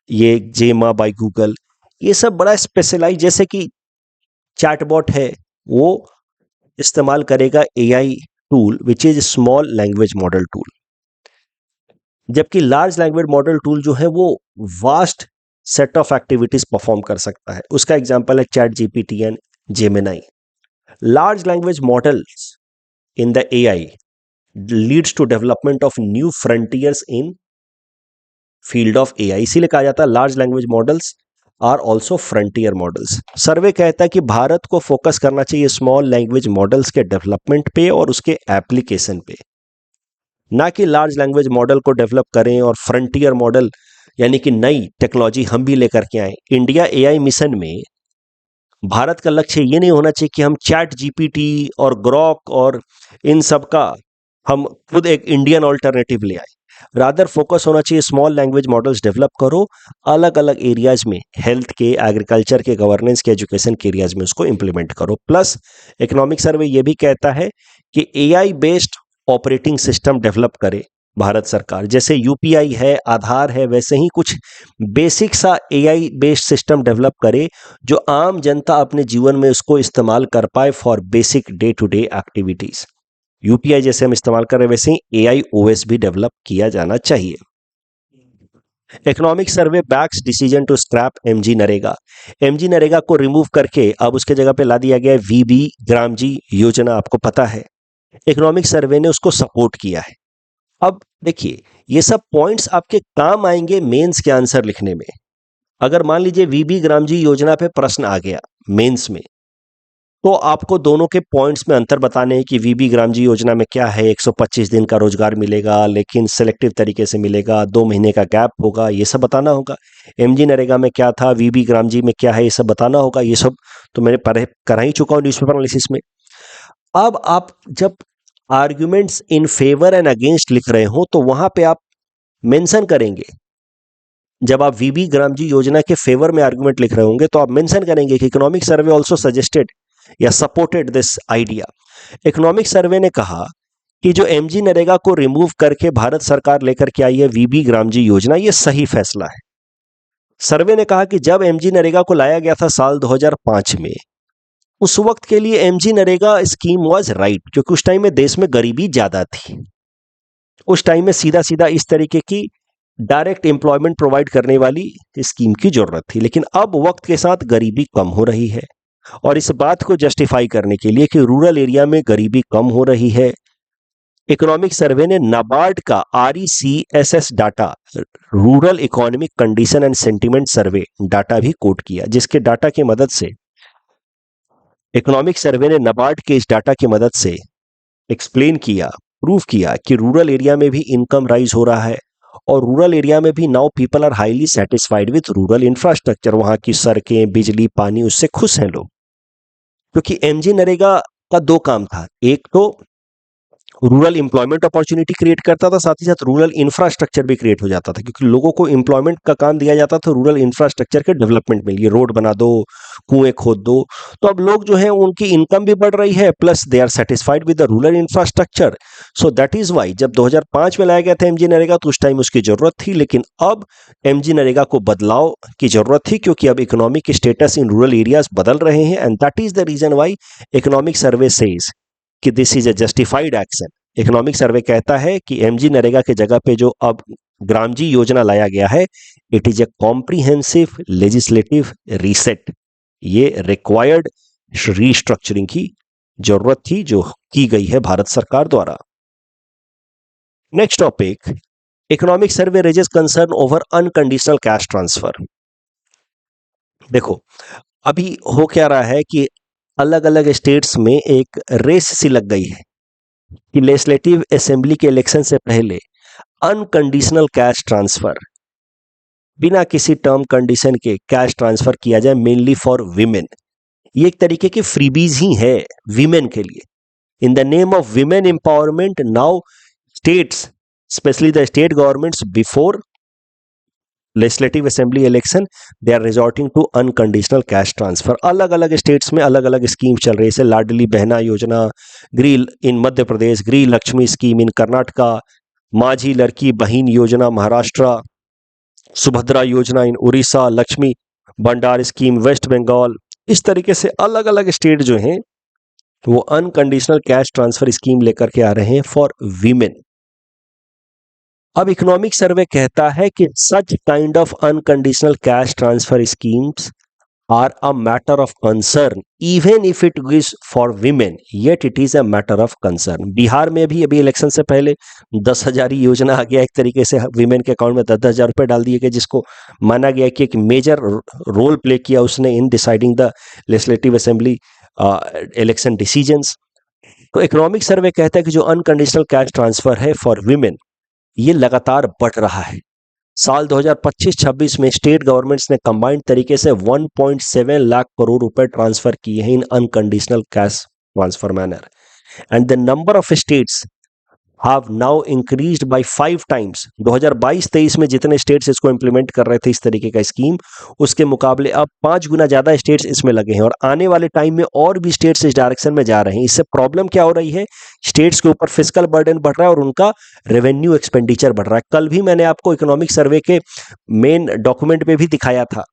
ये जेमा बाय गूगल, ये सब बड़ा स्पेशलाइज, जैसे कि चैटबॉट है, वो इस्तेमाल करेगा AI tool which is small language model tool. जबकि लार्ज लैंग्वेज मॉडल टूल जो है वो vast set of activities perform कर सकता है। उसका एग्जांपल है chat GPT and Gemini. Large language models in the AI leads to development of new frontiers in field of AI। इसीलिए कहा जाता है large language models are also frontier models. Survey कहता है कि भारत को फोकस करना चाहिए स्मॉल लैंग्वेज मॉडल्स के डेवलपमेंट पे और उसके एप्लीकेशन पे, ना कि लार्ज लैंग्वेज मॉडल को डेवलप करें और फ्रंटियर मॉडल यानी कि नई टेक्नोलॉजी हम भी लेकर के आए। इंडिया AI मिशन में भारत का लक्ष्य ये नहीं होना चाहिए कि हम चैट GPT और ग्रॉक और इन सब का हम खुद एक इंडियन ऑल्टरनेटिव ले आए। रादर फोकस होना चाहिए स्मॉल लैंग्वेज मॉडल्स डेवलप करो, अलग अलग एरियाज में, हेल्थ के, एग्रीकल्चर के, गवर्नेंस के, एजुकेशन के एरियाज में उसको इंप्लीमेंट करो। प्लस इकोनॉमिक सर्वे ये भी कहता है कि AI based operating system develop करे भारत सरकार। जैसे UPI है, आधार है, वैसे ही कुछ बेसिक सा AI बेस्ड सिस्टम डेवलप करे जो आम जनता अपने जीवन में उसको इस्तेमाल कर पाए for basic day to day activities. UPI जैसे हम इस्तेमाल कर रहे हैं वैसे ही AI OS भी डेवलप किया जाना चाहिए। Economic survey backs decision to scrap MG NREGA. MG NREGA को रिमूव करके अब उसके जगह पे ला दिया गया है वीबी ग्रामजी योजना, आपको पता है। इकोनॉमिक सर्वे ने उसको सपोर्ट किया है। अब देखिए, ये सब पॉइंट्स आपके काम आएंगे मेंस के आंसर लिखने में। अगर मान लीजिए वीबी ग्रामजी योजना पे प्रश्न आ गया मेंस में, तो आपको दोनों के पॉइंट्स में अंतर बताने हैं कि वीबी ग्रामजी योजना में क्या है, 125 दिन का रोजगार मिलेगा लेकिन सिलेक्टिव तरीके से मिलेगा, 2 महीने का गैप होगा, ये सब बताना होगा। एमजी नरेगा में क्या था, वीबी ग्रामजी में क्या है, ये सब बताना होगा। ये सब तो मैंने पढ़े करा ही चुका हूँ न्यूज़पेपर एनालिसिस में। अब आप जब arguments in favour and against लिख रहे हो तो वहां पे आप मेंशन करेंगे। जब आप वीबी ग्रामजी योजना के फेवर में आर्गुमेंट लिख रहे होंगे तो आप मेंशन करेंगे कि इकोनॉमिक सर्वे आल्सो सजेस्टेड या supported this idea. Economic survey ने कहा कि जो एमजी नरेगा को रिमूव करके भारत सरकार लेकर के आई है वीबी ग्रामजी योजना, ये सही फैसला है। सर्वे ने कहा कि जब एमजी नरेगा को लाया गया था साल 2005 में, उस वक्त के लिए MG NREGA scheme was right, क्योंकि उस टाइम में देश में गरीबी ज्यादा थी। उस टाइम में सीधा सीधा इस तरीके की डायरेक्ट एम्प्लॉयमेंट प्रोवाइड करने वाली स्कीम की जरूरत थी। लेकिन अब वक्त के साथ गरीबी कम हो रही है, और इस बात को जस्टिफाई करने के लिए कि रूरल एरिया में गरीबी कम हो रही है, इकोनॉमिक सर्वे ने नाबार्ड का RECSS data, rural economic condition and sentiment survey data भी कोट किया, जिसके डाटा की मदद से इकोनॉमिक सर्वे ने नाबार्ड के इस डाटा की मदद से एक्सप्लेन किया, प्रूव किया कि रूरल एरिया में भी इनकम राइज हो रहा है, और रूरल एरिया में भी now people are highly satisfied with rural infrastructure. वहां की सड़कें, बिजली, पानी, उससे खुश हैं लोग। क्योंकि एमजी नरेगा का 2 काम था, एक तो रूरल एम्प्लॉयमेंट अपॉर्चुनिटी क्रिएट करता था, साथ ही साथ रूरल इंफ्रास्ट्रक्चर भी क्रिएट हो जाता था, क्योंकि लोगों को एम्प्लॉयमेंट का काम दिया जाता था रूरल इंफ्रास्ट्रक्चर के डेवलपमेंट में लिए, रोड बना दो, कुएं खोद दो। तो अब लोग जो हैं उनकी इनकम भी बढ़ रही है, plus they are satisfied with the rural infrastructure. So that is why जब 2005 में लाया गया था एमजी नरेगा तो उस टाइम उसकी जरूरत थी, लेकिन अब एमजी नरेगा को बदलाव की जरूरत थी, क्योंकि अब economic status in rural areas बदल रहे हैं, and that is the reason why economic survey says कि this is a justified action. Economic survey कहता है कि एमजी नरेगा के जगह पे जो अब ग्रामजी योजना लाया गया है, it is a comprehensive legislative reset. ये रिक्वायर्ड रीस्ट्रक्चरिंग की जरूरत थी जो की गई है भारत सरकार द्वारा। Next topic, economic survey raises concern over unconditional cash transfer. देखो, अभी हो क्या रहा है कि अलग अलग स्टेट्स में एक रेस सी लग गई है कि लेजिस्लेटिव असेंबली के इलेक्शन से पहले अनकंडीशनल कैश ट्रांसफर, बिना किसी टर्म कंडीशन के कैश ट्रांसफर किया जाए, मेनली फॉर विमेन। ये एक तरीके की फ्रीबीज ही है विमेन के लिए। In the name of women empowerment, now states, specially the state governments before legislative assembly election, they are resorting to unconditional cash transfer. अलग अलग स्टेट्स में अलग अलग स्कीम चल रही है, जैसे लाडली बहना योजना गृह इन मध्य प्रदेश, गृह लक्ष्मी स्कीम इन कर्नाटका, माझी लड़की बहन योजना महाराष्ट्र, सुभद्रा योजना इन उड़ीसा, लक्ष्मी भंडार स्कीम वेस्ट बंगाल। इस तरीके से अलग अलग स्टेट जो हैं वो अनकंडीशनल कैश ट्रांसफर स्कीम लेकर के आ रहे हैं फॉर वीमेन। अब इकोनॉमिक सर्वे कहता है कि such kind of unconditional cash transfer schemes are a matter of concern even if it is for women, yet it is a matter of concern. Bihar में भी अभी इलेक्शन से पहले 10,000 योजना आ गया, एक तरीके से विमेन के अकाउंट में 10,000 रुपए डाल दिए गए, जिसको माना गया कि एक मेजर रोल प्ले किया उसने in deciding the legislative assembly election decisions. तो इकोनॉमिक सर्वे कहता है कि जो अनकंडीशनल कैश ट्रांसफर है फॉर विमेन, ये लगातार बढ़ रहा है। साल 2025-26 में स्टेट गवर्नमेंट्स ने कंबाइंड तरीके से 1.7 लाख करोड़ रुपए ट्रांसफर किए हैं in unconditional cash transfer manner, and the number of states have now increased by 5 times. 2022-23 में जितने स्टेट्स इसको इंप्लीमेंट कर रहे थे इस तरीके का स्कीम, उसके मुकाबले अब 5 गुना ज्यादा स्टेट्स इसमें लगे हैं, और आने वाले टाइम में और भी स्टेट्स इस डायरेक्शन में जा रहे हैं। इससे प्रॉब्लम क्या हो रही है, स्टेट्स के ऊपर फिस्कल बर्डन बढ़ रहा है और उनका रेवेन्यू एक्सपेंडिचर बढ़ रहा है। कल भी मैंने आपको इकोनॉमिक सर्वे के मेन डॉक्यूमेंट में भी दिखाया था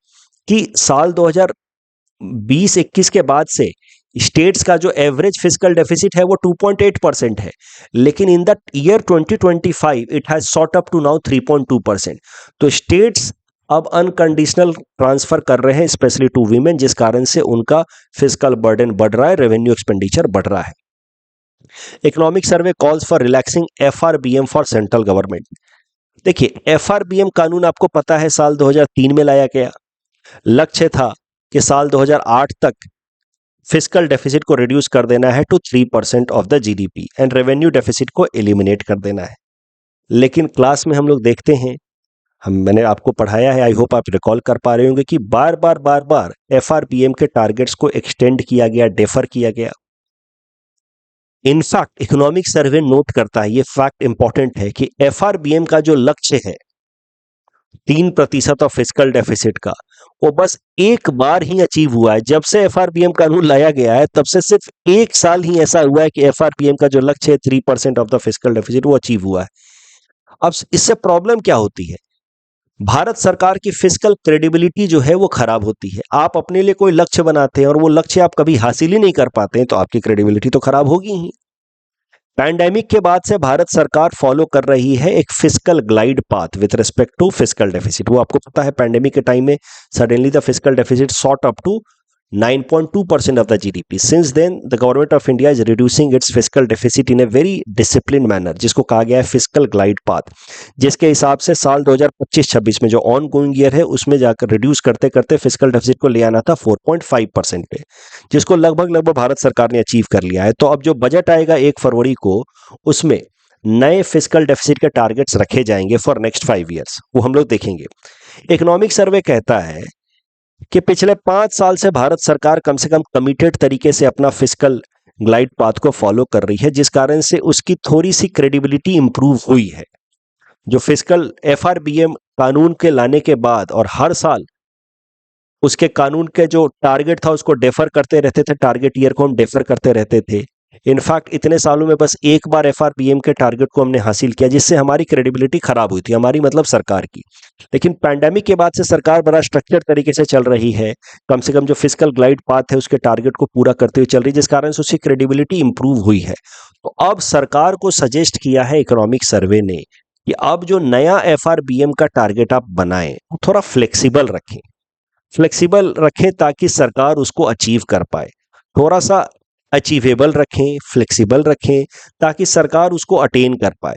कि साल 2020-21 के बाद से स्टेट्स का जो एवरेज फिस्कल डेफिसिट है वो 2.8% है, लेकिन in the year 2025 it has shot up to now 3.2%। तो स्टेट्स अब अनकंडीशनल ट्रांसफर कर रहे हैं स्पेशली टू वीमेन, जिस कारण से उनका फिस्कल बर्डन बढ़ रहा है, रेवेन्यू एक्सपेंडिचर बढ़ रहा है। Economic survey calls for relaxing FRBM for central government. देखिए, एफआरबीएम कानून आपको पता है साल 2003 में लाया गया। लक्ष्य था कि साल 2008 तक फिस्कल डेफिसिट को रिड्यूस कर देना है to 3% of the GDP and revenue deficit को एलिमिनेट कर देना है। लेकिन क्लास में हम लोग देखते हैं, मैंने आपको पढ़ाया है, आई होप आप रिकॉल कर पा रहे होंगे कि बार बार एफआरबीएम के टारगेट्स को एक्सटेंड किया गया, डेफर किया गया। इनफैक्ट इकोनॉमिक सर्वे नोट करता है, ये फैक्ट इंपॉर्टेंट है, कि एफआरबीएम का जो लक्ष्य है 3% ऑफ फिस्कल डेफिसिट का, वो बस एक बार ही अचीव हुआ है। जब से एफआरबीएम कानून लाया गया है तब से सिर्फ एक साल ही ऐसा हुआ है कि एफआरबीएम का जो लक्ष्य है 3% ऑफ द फिस्कल डेफिसिट वो अचीव हुआ है। अब इससे प्रॉब्लम क्या होती है? भारत सरकार की फिस्कल क्रेडिबिलिटी जो है वो खराब होती है। आप अपने लिए कोई लक्ष्य बनाते हैं और वो लक्ष्य आप कभी हासिल ही नहीं कर पाते हैं तो आपकी क्रेडिबिलिटी तो खराब होगी ही। पैंडेमिक के बाद से भारत सरकार फॉलो कर रही है एक fiscal glide path with respect to fiscal deficit. वो आपको पता है, पैंडेमिक के टाइम में suddenly the fiscal deficit shot up to 9.2% of the GDP. Since then, the government of India is reducing its fiscal deficit in a very disciplined manner, जिसको कहा गया है फिस्कल ग्लाइड पाथ, जिसके हिसाब से साल 2025-26 में जो ऑन गोइंग ईयर है उसमें जाकर रिड्यूस करते करते फिस्कल डेफिसिट को ले आना था 4.5% पे, जिसको लगभग भारत सरकार ने अचीव कर लिया है। तो अब जो बजट आएगा 1 फरवरी को, उसमें नए फिस्कल डेफिसिट के टारगेट्स रखे जाएंगे फॉर नेक्स्ट 5 ईयर्स, वो हम लोग देखेंगे। इकोनॉमिक सर्वे कहता है कि पिछले 5 साल से भारत सरकार कम से कम कमिटेड तरीके से अपना फिस्कल ग्लाइड पाथ को फॉलो कर रही है, जिस कारण से उसकी थोड़ी सी क्रेडिबिलिटी इंप्रूव हुई है। जो फिस्कल एफआरबीएम कानून के लाने के बाद और हर साल उसके कानून के जो टारगेट था उसको डेफर करते रहते थे, टारगेट ईयर को हम डेफर करते रहते थे। इनफैक्ट इतने सालों में बस एक बार एफआरबीएम के टारगेट को हमने हासिल किया, जिससे हमारी क्रेडिबिलिटी खराब हुई थी, हमारी मतलब सरकार की। लेकिन पैंडेमिक के बाद से सरकार बड़ा स्ट्रक्चर तरीके से चल रही है, कम से कम जो फिस्कल ग्लाइड पाथ है उसके टारगेट को पूरा करते हुए चल रही है, जिस कारण से उसकी क्रेडिबिलिटी इंप्रूव हुई है। तो अब सरकार को सजेस्ट किया है इकोनॉमिक सर्वे ने कि अब जो नया एफआरबीएम का टारगेट आप बनाएं वो थोड़ा फ्लेक्सिबल रखें ताकि सरकार उसको अचीव कर पाए। थोड़ा सा अचीवेबल रखें, फ्लेक्सिबल रखें ताकि सरकार उसको अटेन कर पाए।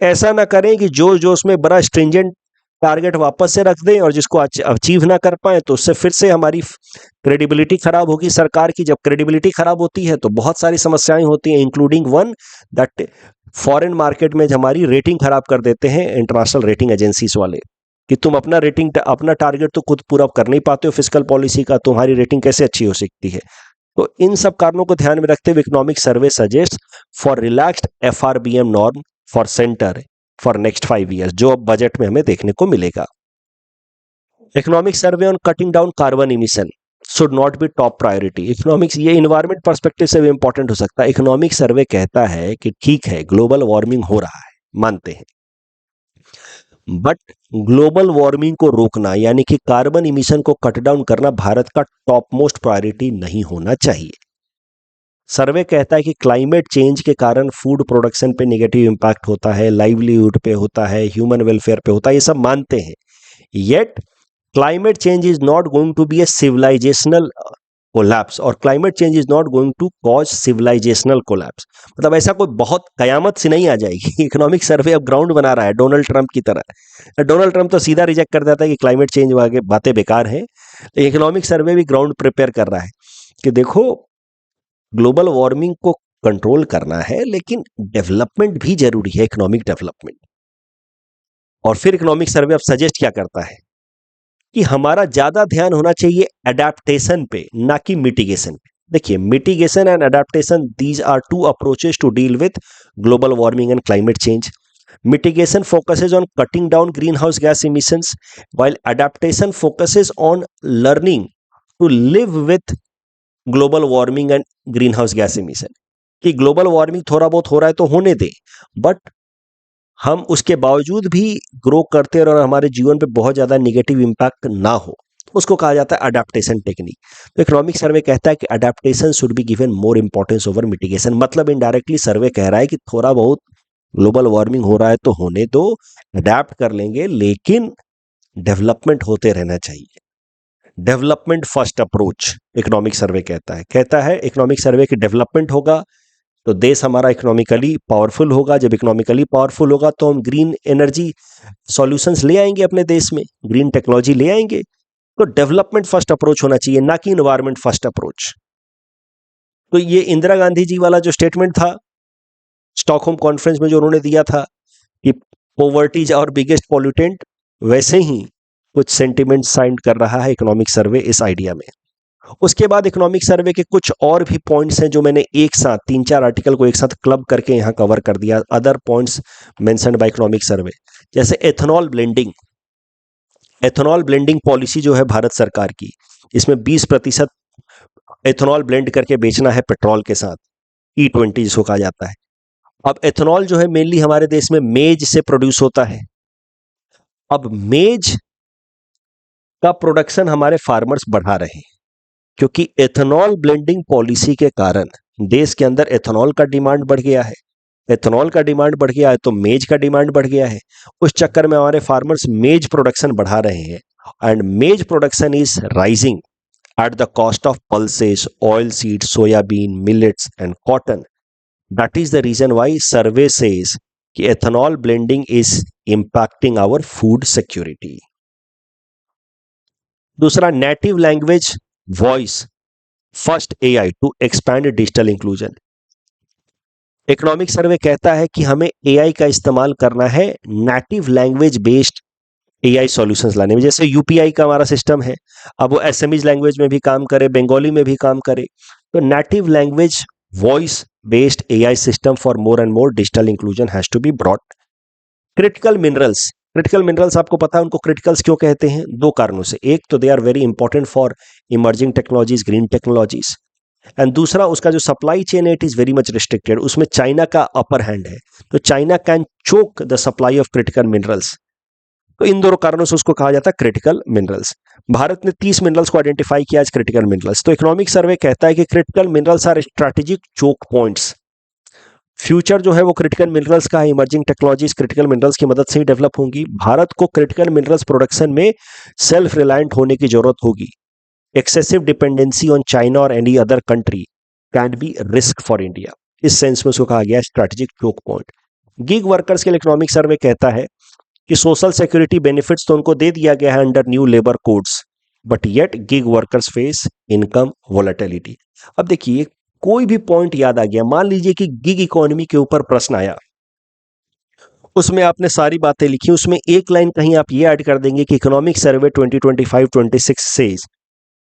ऐसा ना करें कि जो उसमें बड़ा स्ट्रिंजेंट टारगेट वापस से रख दें और जिसको अचीव ना कर पाए, तो उससे फिर से हमारी क्रेडिबिलिटी खराब होगी सरकार की। जब क्रेडिबिलिटी खराब होती है तो बहुत सारी समस्याएं होती हैं, including one that foreign market में हमारी रेटिंग खराब कर देते हैं इंटरनेशनल रेटिंग एजेंसीज वाले, कि तुम अपना टारगेट तो खुद पूरा कर नहीं पाते हो फिस्कल पॉलिसी का, तुम्हारी रेटिंग कैसे अच्छी हो सकती है। तो इन सब कारणों को ध्यान में रखते हुए economic survey suggest for relaxed FRBM norm for centre for next 5 years, जो अब बजट में हमें देखने को मिलेगा। Economic survey on cutting down carbon emission should not be top priority. Economics, ये इन्वायरमेंट पर्सपेक्टिव से भी इंपॉर्टेंट हो सकता है। इकोनॉमिक सर्वे कहता है कि ठीक है, ग्लोबल वार्मिंग हो रहा है, मानते हैं, बट ग्लोबल वार्मिंग को रोकना यानी कि कार्बन इमिशन को कट डाउन करना भारत का टॉप मोस्ट प्रायोरिटी नहीं होना चाहिए। सर्वे कहता है कि क्लाइमेट चेंज के कारण फूड प्रोडक्शन पे नेगेटिव इंपैक्ट होता है, लाइवलीहुड पे होता है, ह्यूमन वेलफेयर पे होता है, ये सब मानते हैं। Yet climate change is not going to be a civilisational collapse और climate change is not going to cause civilisational collapse. मतलब ऐसा कोई बहुत कयामत सी नहीं आ जाएगी। इकोनॉमिक सर्वे अब ग्राउंड बना रहा है डोनाल्ड ट्रंप की तरह। डोनाल्ड ट्रंप तो सीधा रिजेक्ट कर देता है कि क्लाइमेट चेंज वाले बातें बेकार हैं, इकोनॉमिक सर्वे भी ग्राउंड प्रिपेयर कर रहा है कि देखो, ग्लोबल वार्मिंग को कंट्रोल करना है लेकिन डेवलपमेंट भी जरूरी है, इकोनॉमिक डेवलपमेंट। और फिर इकोनॉमिक सर्वे अब सजेस्ट क्या करता है कि हमारा ज्यादा ध्यान होना चाहिए एडेप्टेशन पे, ना कि मिटिगेशन पे। देखिए, mitigation and adaptation, these are two approaches to deal with global warming and climate change. Mitigation focuses on cutting down greenhouse gas emissions, while adaptation focuses on learning to live with global warming and greenhouse gas emission। कि global warming थोड़ा बहुत हो रहा है तो होने दें, but हम उसके बावजूद भी ग्रो करते और हमारे जीवन पे बहुत ज्यादा निगेटिव इम्पैक्ट ना हो, उसको कहा जाता है अडेप्टेशन टेक्निक। तो इकोनॉमिक सर्वे कहता है कि adaptation should be given more importance over mitigation. मतलब इनडायरेक्टली सर्वे कह रहा है कि थोड़ा बहुत ग्लोबल वार्मिंग हो रहा है तो होने दो, अडेप्ट कर लेंगे, लेकिन डेवलपमेंट होते रहना चाहिए। Development first approach economic survey कहता है इकोनॉमिक सर्वे की डेवलपमेंट होगा तो देश हमारा इकोनॉमिकली पावरफुल होगा। जब इकोनॉमिकली पावरफुल होगा तो हम ग्रीन एनर्जी सॉल्यूशंस ले आएंगे अपने देश में, ग्रीन टेक्नोलॉजी ले आएंगे। तो डेवलपमेंट फर्स्ट अप्रोच होना चाहिए, ना कि इन्वायरमेंट फर्स्ट अप्रोच। तो ये इंदिरा गांधी जी वाला जो स्टेटमेंट था स्टॉकहोम कॉन्फ्रेंस में जो उन्होंने दिया था कि poverty is our biggest pollutant, वैसे ही कुछ सेंटिमेंट साइन कर रहा है इकोनॉमिक सर्वे इस आइडिया में। उसके बाद इकोनॉमिक सर्वे के कुछ और भी पॉइंट्स हैं जो मैंने एक साथ 3-4 आर्टिकल को एक साथ क्लब करके यहां कवर कर दिया। Other points mentioned by economic survey, जैसे ethanol blending. Ethanol blending policy जो है भारत सरकार की, इसमें 20% एथेनॉल ब्लेंड करके बेचना है पेट्रोल के साथ, E20 जिसको कहा जाता है। अब एथेनॉल जो है मेनली हमारे देश में मेज से प्रोड्यूस होता है। अब मेज का प्रोडक्शन हमारे फार्मर्स बढ़ा रहे हैं, क्योंकि एथेनॉल ब्लेंडिंग पॉलिसी के कारण देश के अंदर एथेनॉल का डिमांड बढ़ गया है। एथेनॉल का डिमांड बढ़ गया है तो मेज का डिमांड बढ़ गया है। उस चक्कर में हमारे फार्मर्स मेज प्रोडक्शन बढ़ा रहे हैं, and maize production is rising at the cost of pulses, oil seeds, soybean, millets and cotton. That is the reason why survey says कि ethanol blending is impacting our food security. दूसरा, native language voice first AI to expand digital inclusion. Economic survey कहता है कि हमें AI का इस्तेमाल करना है native language based AI solutions लाने में। जैसे UPI का हमारा सिस्टम है, अब वो एसएमईज लैंग्वेज में भी काम करे, बंगाली में भी काम करे। तो native language voice based AI system for more and more digital inclusion has to be brought. Critical minerals, critical minerals आपको पता है उनको क्रिटिकल्स क्यों कहते हैं? 2 कारणों से। एक तो they are very important for emerging technologies, green technologies, and दूसरा उसका जो सप्लाई चेन है it is very much restricted. उसमें चाइना का अपर हैंड है, तो China can choke the supply of critical minerals. तो इन दोनों कारणों से उसको कहा जाता है क्रिटिकल मिनरल्स। भारत ने 30 मिनरल्स को आइडेंटिफाई किया एज क्रिटिकल मिनरल्स। तो इकोनॉमिक सर्वे कहता है कि critical minerals are strategic choke points. Future जो है वो क्रिटिकल मिनरल्स का है, इमर्जिंग टेक्नोलॉजीज क्रिटिकल मिनरल्स की मदद से ही डेवलप होंगी। भारत को क्रिटिकल मिनरल्स प्रोडक्शन में सेल्फ रिलायंट होने की जरूरत होगी। एक्सेसिव डिपेंडेंसी ऑन चाइना और any other country can be risk for India. इस सेंस में उसको कहा गया strategic choke point. Gig workers के लिए इकोनॉमिक सर्वे कहता है कि सोशल सिक्योरिटी बेनिफिट्स तो उनको दे दिया गया है under new labour codes, but yet gig workers face income volatility. अब देखिए कोई भी पॉइंट याद आ गया, मान लीजिए कि गिग इकोनॉमी के ऊपर प्रश्न आया, उसमें आपने सारी बातें लिखी, उसमें एक लाइन कहीं आप ये ऐड कर देंगे कि इकोनॉमिक सर्वे 2025-26 सेज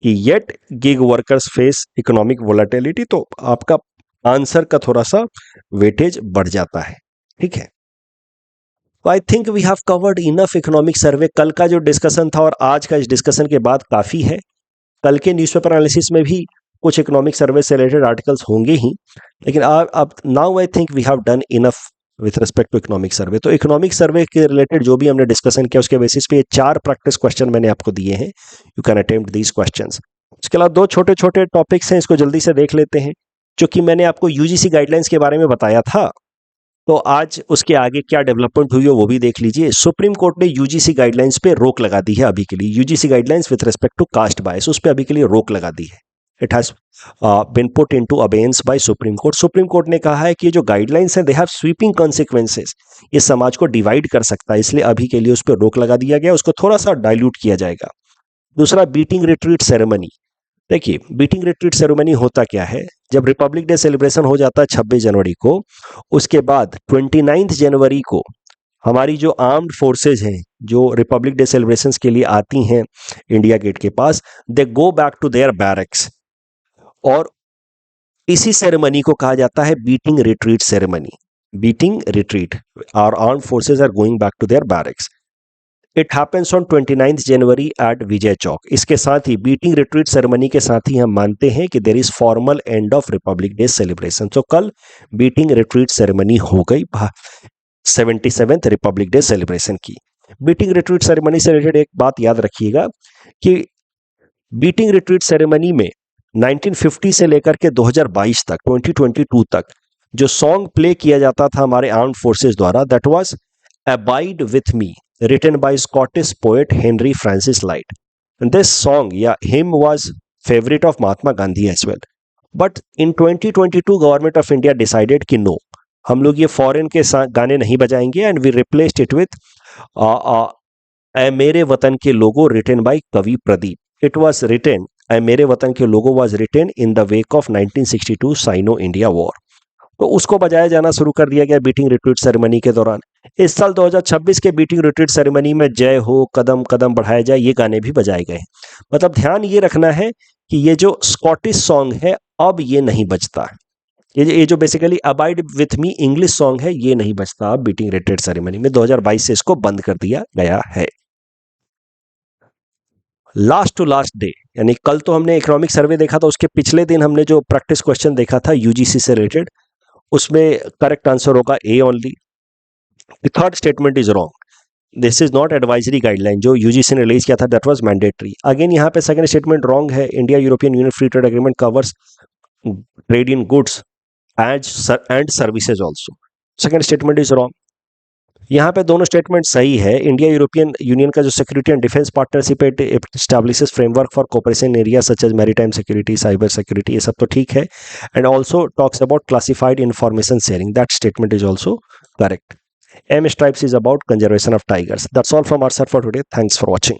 कि yet gig workers face economic volatility, तो आपका आंसर का थोड़ा सा वेटेज बढ़ जाता है। ठीक है, तो I think we have covered enough economic survey. कल का जो डिस्कशन था और आज का इस डिस्कशन के बाद काफी है। कल के न्यूज़पेपर एनालिसिस में भी कुछ इकोनॉमिक सर्वे से रिलेटेड आर्टिकल्स होंगे ही, लेकिन अब now I think we have done enough with respect to economic survey. तो इकोनॉमिक सर्वे के रिलेटेड जो भी हमने डिस्कशन किया उसके बेसिस पे ये 4 प्रैक्टिस क्वेश्चन मैंने आपको दिए हैं। You can attempt these questions. इसके अलावा 2 छोटे छोटे टॉपिक्स हैं, इसको जल्दी से देख लेते हैं। जो कि मैंने आपको यूजीसी गाइडलाइंस के बारे में बताया था, तो आज उसके आगे क्या डेवलपमेंट हुई है वो भी देख लीजिए। सुप्रीम कोर्ट ने यूजीसी गाइडलाइंस पे रोक लगा दी है अभी के लिए। UGC guidelines with respect to caste bias, उस पे अभी के लिए रोक लगा दी है। It has been put into abeyance by Supreme Court. Supreme Court ने कहा है कि ये जो गाइडलाइंस हैं दे हैव स्वीपिंग कॉन्सिक्वेंसेस, ये समाज को डिवाइड कर सकता है, इसलिए अभी के लिए उस पर रोक लगा दिया गया, उसको थोड़ा सा डाइल्यूट किया जाएगा। दूसरा, बीटिंग रिट्रीट सेरेमनी। देखिए बीटिंग रिट्रीट सेरेमनी होता क्या है, जब रिपब्लिक डे सेलिब्रेशन हो जाता है 26 जनवरी को, उसके बाद 29 जनवरी को हमारी जो आर्म्ड फोर्सेज हैं जो रिपब्लिक डे सेलिब्रेशंस के लिए आती हैं इंडिया गेट के पास, they go back to their barracks, और इसी सेरेमनी को कहा जाता है beating retreat ceremony. Beating retreat, our armed forces are going back to their barracks. It happens on 29 January at Vijay Chowk. इसके साथ ही बीटिंग रिट्रीट सेरेमनी के साथ ही हम मानते हैं कि there is formal end of republic day celebration. तो कल बीटिंग रिट्रीट सेरेमनी हो गई 77th रिपब्लिक डे सेलिब्रेशन की। बीटिंग रिट्रीट सेरेमनी से रिलेटेड एक बात याद रखिएगा कि बीटिंग रिट्रीट सेरेमनी में 1950 से लेकर के 2022 तक 2022 तक जो सॉन्ग प्ले किया जाता था हमारे आर्म फोर्सेस द्वारा, that was abide with me, written by Scottish poet Henry Francis Lyte. This song या hymn was favourite of Mahatma Gandhi as well. But in 2022 government of India decided कि नो, हम लोग ये फॉरेन के गाने नहीं बजाएंगे and we replaced it with Ae Mere Watan Ke Logo written by कवि Pradeep. It was written, Ae Mere Watan Ke Logo was written in the wake of 1962 Sino India war. तो उसको बजाया जाना शुरू कर दिया गया बीटिंग रिट्रीट सेरेमनी के दौरान. इस साल 2026 के बीटिंग रिट्रीट सेरेमनी में जय हो, कदम कदम बढ़ाया जाए, ये गाने भी बजाए गए. मतलब ध्यान ये रखना है कि ये जो स्कॉटिश सॉन्ग है अब ये नहीं बजता है. ये जो basically abide with me English song है ये नहीं बजता अब बीटिंग रिट्रीट सेरेमनी में. 2022 से इसको बंद कर दिया गया है. लास्ट टू लास्ट डे, यानी कल तो हमने इकोनॉमिक सर्वे देखा था, उसके पिछले दिन हमने जो प्रैक्टिस क्वेश्चन देखा था यूजीसी से रिलेटेड, उसमें करेक्ट आंसर होगा A only. The third statement is wrong. This is not advisory guideline. जो यूजीसी ने रिलीज किया था दैट वाज मैंडेटरी. अगेन यहाँ पे सेकंड स्टेटमेंट रॉन्ग है. India European Union free trade agreement covers trade in goods and services also. Second statement is wrong. यहाँ पे दोनों स्टेटमेंट सही है. इंडिया यूरोपियन यूनियन का जो security and defence partnership establishes framework for cooperation area such as maritime security, cyber security, ये सब तो ठीक है. And also talks about classified information sharing. That statement is also correct. M Stripes is about conservation of tigers. That's all from our side for today. Thanks for watching.